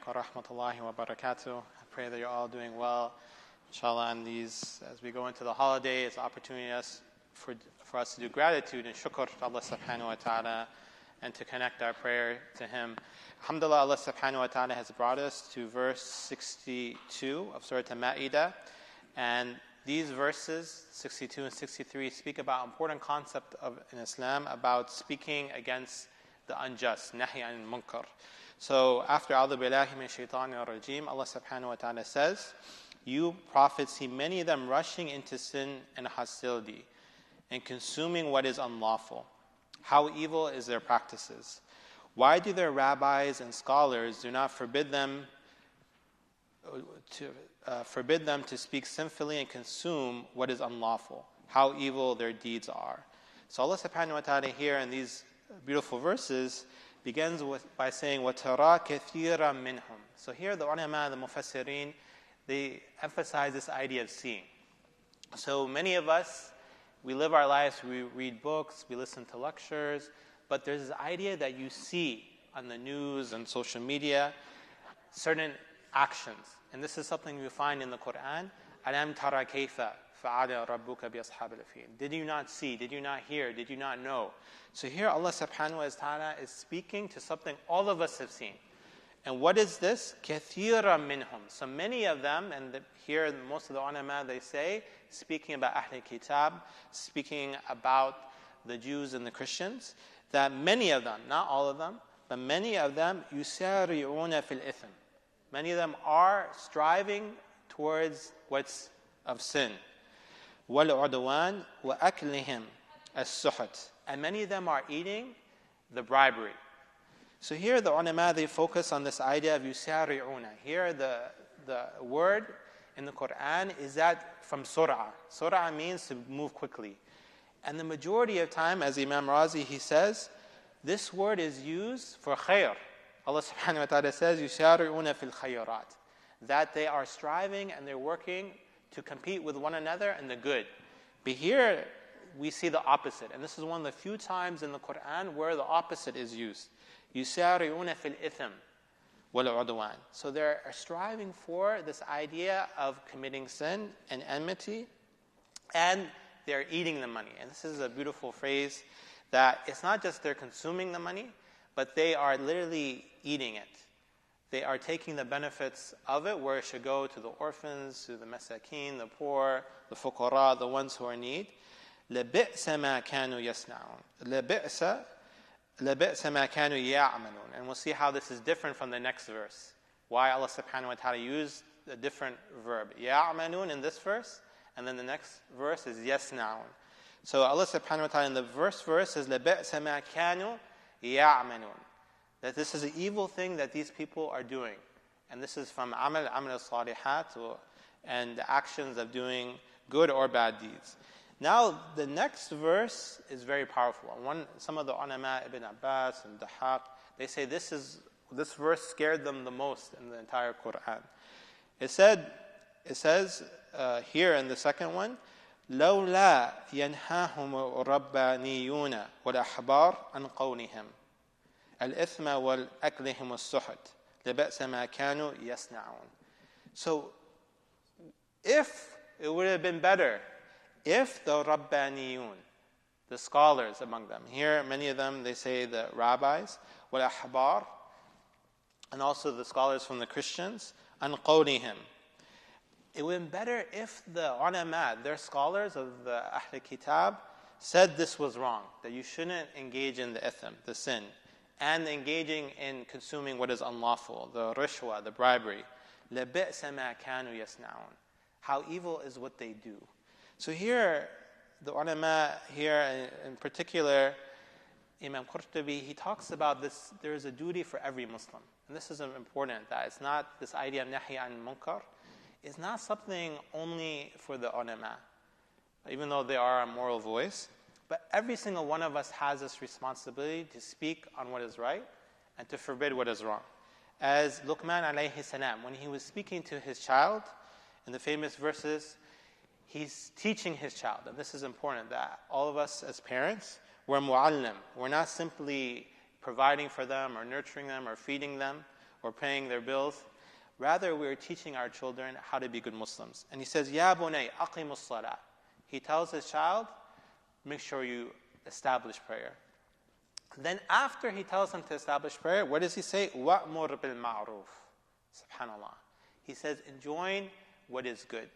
alaikum wa rahmatullahi wa barakatuh. I pray that you're all doing well, inshallah, and as we go into the holiday, it's an opportunity for us to do gratitude and shukr to Allah subhanahu wa ta'ala and to connect our prayer to Him. Alhamdulillah, Allah subhanahu wa ta'ala has brought us to verse 62 of Surah al-Mā'idah, and these verses, 62 and 63, speak about an important concept in Islam about speaking against the unjust, nahi anil munkar. So after A'udhu billahi min shaitanir rajim, Allah subhanahu wa ta'ala says, "You prophets see many of them rushing into sin and hostility and consuming what is unlawful. How evil is their practices. Why do their rabbis and scholars do not forbid them to speak sinfully and consume what is unlawful? How evil their deeds are." So Allah subhanahu wa ta'ala here in these beautiful verses begins by saying, وَتَرَى كَثِيرًا مِّنْهُمْ. So here the ulama, the mufassirin, they emphasize this idea of seeing. So many of us, we live our lives, we read books, we listen to lectures, but there's this idea that you see on the news and social media certain actions. And this is something you find in the Quran. أَلَمْ تَرَى كَيْفَ فَعَلَ رَبُّكَ بِأَصْحَابِ الْفِيلِ. Did you not see? Did you not hear? Did you not know? So here Allah subhanahu wa ta'ala is speaking to something all of us have seen. And what is this? كَثِيرًا مِّنْهُمْ. So many of them, and here most of the ulama, they say, speaking about Ahl Kitab, speaking about the Jews and the Christians, that many of them, not all of them, but many of them, يُسَارِعُونَ فِي الْإِثْمِ. Many of them are striving towards what's of sin. وَالْعُدْوَانِ وَأَكْلِهِمْ السُّحْتِ. And many of them are eating the bribery. So here the ulama, they focus on this idea of yusari'una. Here the word in the Quran is that from surah. Surah means to move quickly. And the majority of time, as Imam Razi, he says, this word is used for khair. Allah subhanahu wa ta'ala says, yusari'una fil khayrat. That they are striving and they're working to compete with one another in the good. But here we see the opposite. And this is one of the few times in the Quran where the opposite is used. يُسَارِعُونَ فِي الْإِثْمِ وَالْعُدْوَانِ. So they're striving for this idea of committing sin and enmity, and they're eating the money. And this is a beautiful phrase that it's not just they're consuming the money, but they are literally eating it. They are taking the benefits of it where it should go to the orphans, to the masakin, the poor, the fuqara, the ones who are in need. لَبِئْسَ مَا كَانُوا يَصْنَعُونَ لَبِئْسَ مَا كَانُوا يَعْمَلُونَ. And we'll see how this is different from the next verse. Why Allah subhanahu wa ta'ala used a different verb. يَعْمَلُونَ in this verse, and then the next verse is يَصْنَعُونَ. So Allah subhanahu wa ta'ala in the first verse is لَبِئْسَ مَا كَانُوا يَعْمَلُونَ. That this is an evil thing that these people are doing. And this is from amal al-salihat, and the actions of doing good or bad deeds. Now, the next verse is very powerful. Some of the ulama, Ibn Abbas and Dahaq, they say this verse scared them the most in the entire Quran. It says here in the second one, لَوْلَا يَنْهَاهُمُ الرَّبَّانِيُّونَ وَالْأَحْبَارُ عَنْ قَوْلِهِمْ الْإِثْمَ وَالْأَكْلِهِمُ السُّحْتِ لَبَئْسَ مَا كَانُوا يَصْنَعُونَ. So, if it would have been better if the Rabbaniyun, the scholars among them, here many of them, they say the rabbis, wal ahbar, and also the scholars from the Christians, an qawlihim. It would have been better if the ulama, their scholars of the Ahl Kitab, said this was wrong, that you shouldn't engage in the ithm, the sin, and engaging in consuming what is unlawful, the rishwa, the bribery. لَبِئْسَ مَا كَانُوا يَصْنَعُونَ. How evil is what they do. So here, the ulama here, in particular, Imam Qurtubi, he talks about this, there is a duty for every Muslim. And this is important, that it's not this idea of nahi an munkar. It's not something only for the ulama, even though they are a moral voice. But every single one of us has this responsibility to speak on what is right and to forbid what is wrong. As Luqman alayhi salam, when he was speaking to his child, in the famous verses, he's teaching his child, and this is important, that all of us as parents, we're mu'allim. We're not simply providing for them or nurturing them or feeding them. or paying their bills. Rather, we're teaching our children how to be good Muslims. And he says, Ya bunay, aqimus salah. He tells his child, make sure you establish prayer. Then after he tells him to establish prayer, what does he say? Wa'mur bil ma'ruf. Subhanallah. He says, enjoin what is good.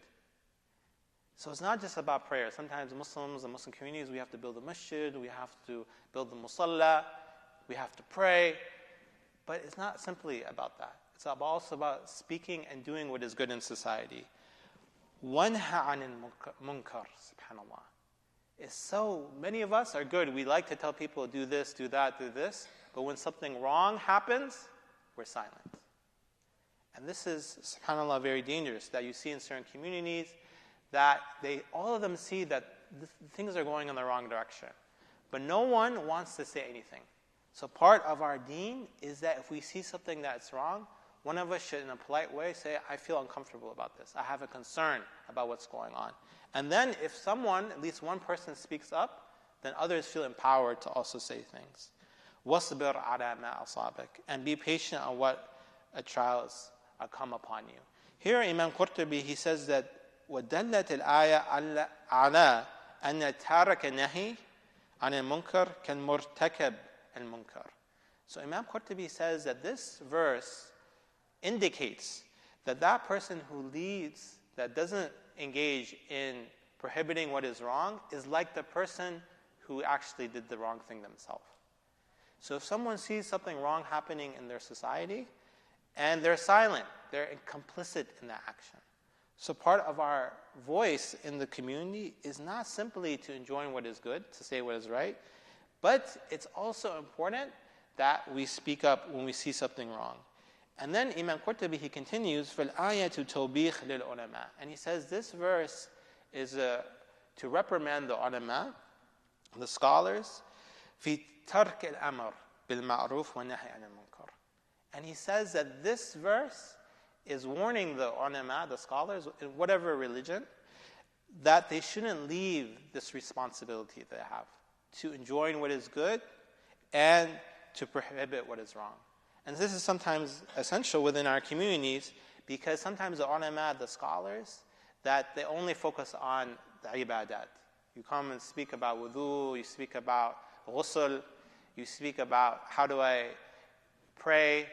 So it's not just about prayer. Sometimes Muslims and Muslim communities, we have to build a masjid, we have to build the musalla, we have to pray. But it's not simply about that. It's also about speaking and doing what is good in society. Wanha anil munkar, subhanallah. It's so, many of us are good. We like to tell people, do this, do that, do this. But when something wrong happens, we're silent. And this is, subhanAllah, very dangerous, that you see in certain communities, that all of them see that things are going in the wrong direction. But no one wants to say anything. So part of our deen is that if we see something that's wrong, one of us should, in a polite way, say, I feel uncomfortable about this. I have a concern about what's going on. And then if someone, at least one person, speaks up, then others feel empowered to also say things. وَاصْبِرْ عَلَى مَا أَصَابَكَ. And be patient on what trials come upon you. Here Imam Qurtubi, he says that وَدَلَّتِ الْآيَةِ عَلَى أَنَّ تَارَكَ النَّهِي عَنِ الْمُنْكَرِ كَالْمُرْتَكَبِ الْمُنْكَرِ. So Imam Qurtubi says that this verse indicates that that person who leads, that doesn't engage in prohibiting what is wrong, is like the person who actually did the wrong thing themselves. So if someone sees something wrong happening in their society, and they're silent, they're complicit in that action. So part of our voice in the community is not simply to enjoin what is good, to say what is right, but it's also important that we speak up when we see something wrong. And then Imam Qurtubi, he continues, فَالْآيَةُ تَوْبِيخ لِلْعُلَمَاءِ. And he says this verse is to reprimand the ulama, the scholars, فِي تَرْكِ الْأَمْرِ بِالْمَعْرُوفِ وَالنَّهْيِ عَنِ الْمُنْكَرِ. And he says that this verse is warning the ulama, the scholars, in whatever religion, that they shouldn't leave this responsibility they have to enjoin what is good and to prohibit what is wrong. And this is sometimes essential within our communities because sometimes the ulama, the scholars, that they only focus on the ibadat. You come and speak about wudu, you speak about ghusl, you speak about how do I pray,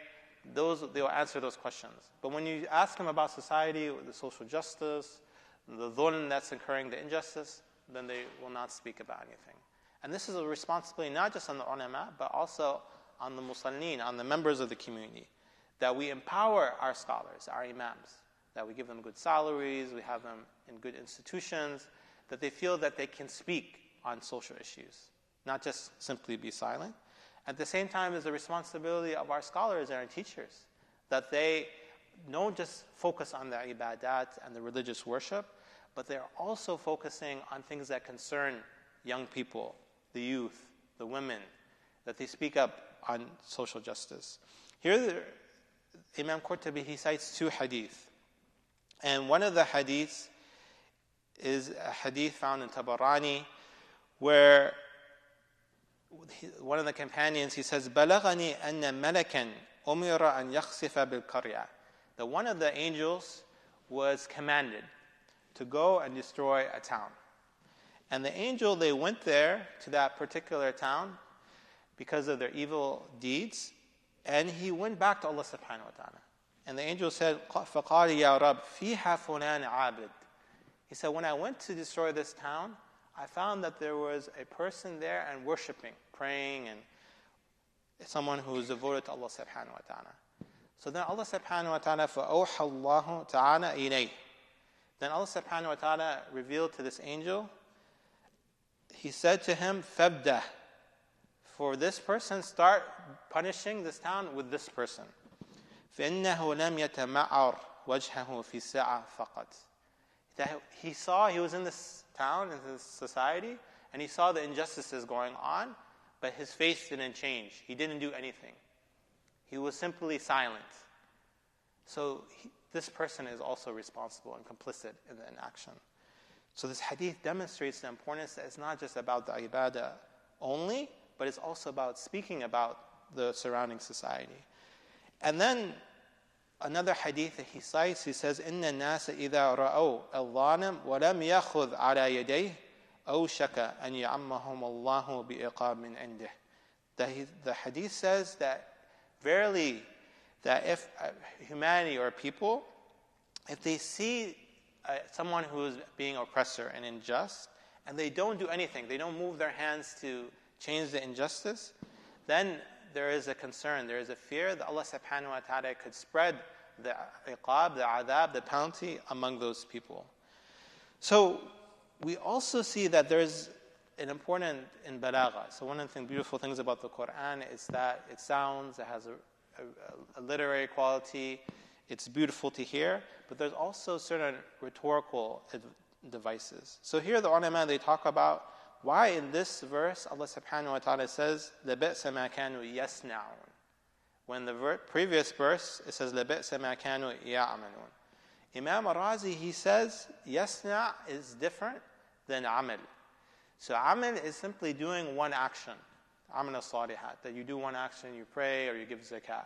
they will answer those questions. But when you ask them about society, the social justice, the dhulm that's occurring, the injustice, then they will not speak about anything. And this is a responsibility not just on the ulama, but also on the musallin, on the members of the community, that we empower our scholars, our imams, that we give them good salaries, we have them in good institutions, that they feel that they can speak on social issues, not just simply be silent. At the same time, there's the responsibility of our scholars and our teachers, that they don't just focus on the ibadat and the religious worship, but they're also focusing on things that concern young people, the youth, the women, that they speak up on social justice. Here, Imam Qurtubi, he cites two hadith. And one of the hadiths is a hadith found in Tabarani, where one of the companions, he says, بَلَغَنِي أَنَّ مَلَكًا أُمِرَ أَنْ يَخْسِفَ بِالْقَرْيَةِ. That one of the angels was commanded to go and destroy a town. And the angel, they went there to that particular town because of their evil deeds, and he went back to Allah subhanahu wa ta'ala. And the angel said, فَقَالِ يَا رَبْ فِيهَا فُلَانَ عَابِدٌ. He said, when I went to destroy this town, I found that there was a person there and worshiping, praying, and someone who is devoted to Allah subhanahu wa ta'ala. So then Allah subhanahu wa ta'ala, فَأَوْحَى اللَّهُ تَعَالَى إِلَيْهِ. Then Allah subhanahu wa ta'ala revealed to this angel, he said to him, فَابْدَهْ. For this person, start punishing this town with this person. فَإِنَّهُ لَمْ يَتَمَعَّرْ وَجْهَهُ فِي سَاعَةٍ فَقَطْ. That he was in this town, in this society, and he saw the injustices going on, but his face didn't change. He didn't do anything. He was simply silent. So this person is also responsible and complicit in the inaction. So this hadith demonstrates the importance that it's not just about the ibadah only, but it's also about speaking about the surrounding society. And then another hadith that he cites, he says, إِنَّ النَّاسَ إِذَا رَأَوْا الظَّالِمَ وَلَمْ يَأْخُذْ عَلَى يَدَيْهِ أَوْشَكَ أَنْ يَعَمَّهُمُ اللَّهُ بِإِقَابٍ مِنْ عِنْدِهِ. The hadith says that verily, that if humanity or people, if they see someone who is being oppressor and unjust, and they don't do anything, they don't move their hands to change the injustice, then there is a concern, there is a fear that Allah subhanahu wa ta'ala could spread the iqab, the adab, the penalty among those people. So we also see that there's an important in balagha. So one of the beautiful things about the Quran is that it sounds, it has a literary quality, it's beautiful to hear, but there's also certain rhetorical devices. So here the ulama, they talk about why in this verse Allah subhanahu wa ta'ala says لَبِئْسَ مَا كَانُوا يَصْنَعُونَ, when the previous verse it says لَبِئْسَ مَا كَانُوا يَعْمَلُونَ. Imam al-Razi, he says yasna is different than amal. So amal is simply doing one action, amal as-salihat, that you do one action, you pray or you give zakat.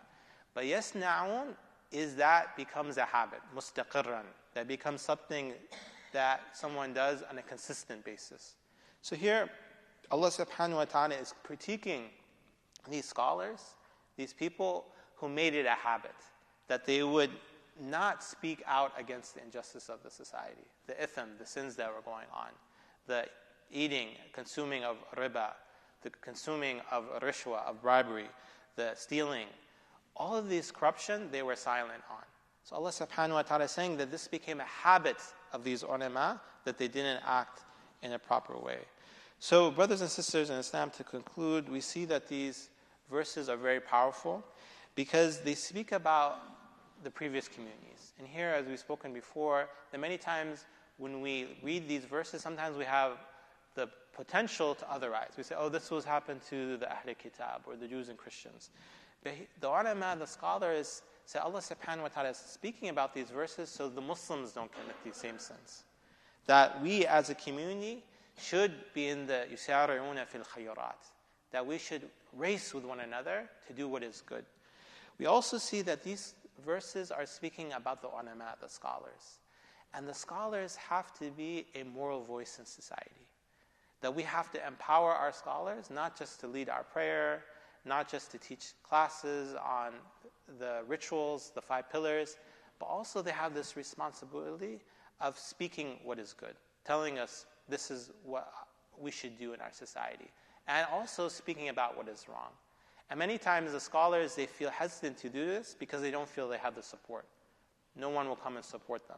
But yasna'un is that becomes a habit, mustaqirran, that becomes something that someone does on a consistent basis. So here, Allah subhanahu wa ta'ala is critiquing these scholars, these people who made it a habit, that they would not speak out against the injustice of the society, the itham, the sins that were going on, the eating, consuming of riba, the consuming of rishwa, of bribery, the stealing, all of these corruption, they were silent on. So Allah subhanahu wa ta'ala is saying that this became a habit of these ulama, that they didn't act in a proper way. So brothers and sisters in Islam, to conclude, we see that these verses are very powerful because they speak about the previous communities. And here, as we've spoken before, that many times when we read these verses, sometimes we have the potential to otherize. We say, oh, this was happened to the Ahl Kitab or the Jews and Christians. But the ulama, the scholars, say Allah subhanahu wa ta'ala is speaking about these verses so the Muslims don't commit these same sins. That we as a community should be in the yusari'una fil khayrat, that we should race with one another to do what is good. We also see that these verses are speaking about the ulama, the scholars. And the scholars have to be a moral voice in society. That we have to empower our scholars, not just to lead our prayer, not just to teach classes on the rituals, the 5 pillars, but also they have this responsibility of speaking what is good, telling us this is what we should do in our society, and also speaking about what is wrong. And many times the scholars, they feel hesitant to do this because they don't feel they have the support. No one will come and support them.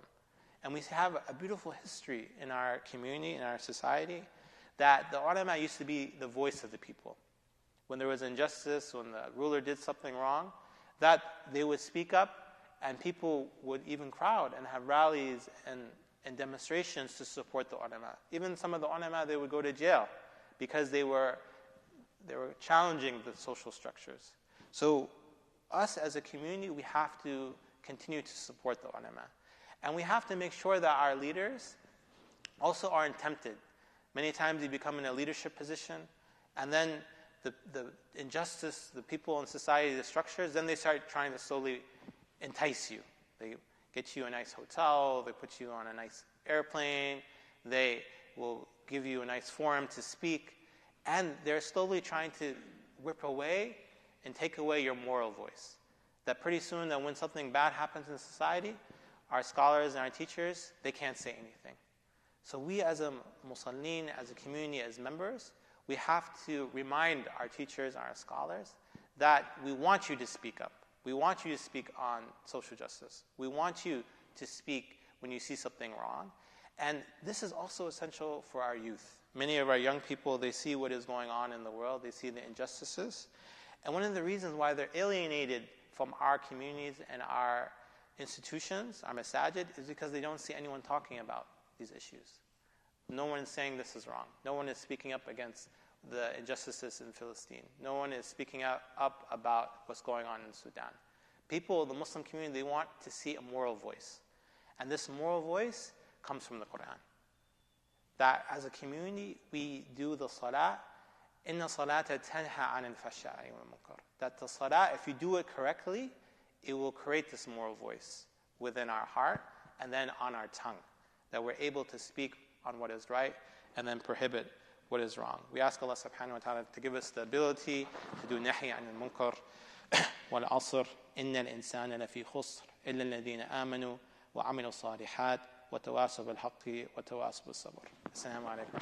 And we have a beautiful history in our community, in our society, that the ulama used to be the voice of the people. When there was injustice, when the ruler did something wrong, that they would speak up and people would even crowd and have rallies and demonstrations to support the ulama. Even some of the ulama, they would go to jail because they were challenging the social structures. So us as a community, we have to continue to support the ulama. And we have to make sure that our leaders also aren't tempted. Many times you become in a leadership position, and then the injustice, the people in society, the structures, then they start trying to slowly entice you. They get you a nice hotel, they put you on a nice airplane, they will give you a nice forum to speak, and they're slowly trying to rip away and take away your moral voice. That pretty soon, that when something bad happens in society, our scholars and our teachers, they can't say anything. So we as a Musallin, as a community, as members, we have to remind our teachers and our scholars that we want you to speak up. We want you to speak on social justice. We want you to speak when you see something wrong. And this is also essential for our youth. Many of our young people, they see what is going on in the world. They see the injustices. And one of the reasons why they're alienated from our communities and our institutions, our masajid, is because they don't see anyone talking about these issues. No one is saying this is wrong. No one is speaking up against the injustices in Palestine. No one is speaking up about what's going on in Sudan. People, the Muslim community, they want to see a moral voice. And this moral voice comes from the Quran. That as a community, we do the salah. Inna salata tanha anil fahsha'i wal munkar. That the salah, if you do it correctly, it will create this moral voice within our heart and then on our tongue, that we're able to speak on what is right and then prohibit what is wrong. We ask Allah subhanahu wa ta'ala to give us the ability to do nahi an al-munkar. وَالْعَصْرِ إِنَّ الْإِنسَانَ لَفِي خُسْرٍ إِلَّا الَّذِينَ آمَنُوا وَعَمِلُوا الصَّالِحَاتِ وَتَوَاصَوْا بِالْحَقِّ وَتَوَاصَوْا بِالصَّبْرِ. Assalamu alaikum.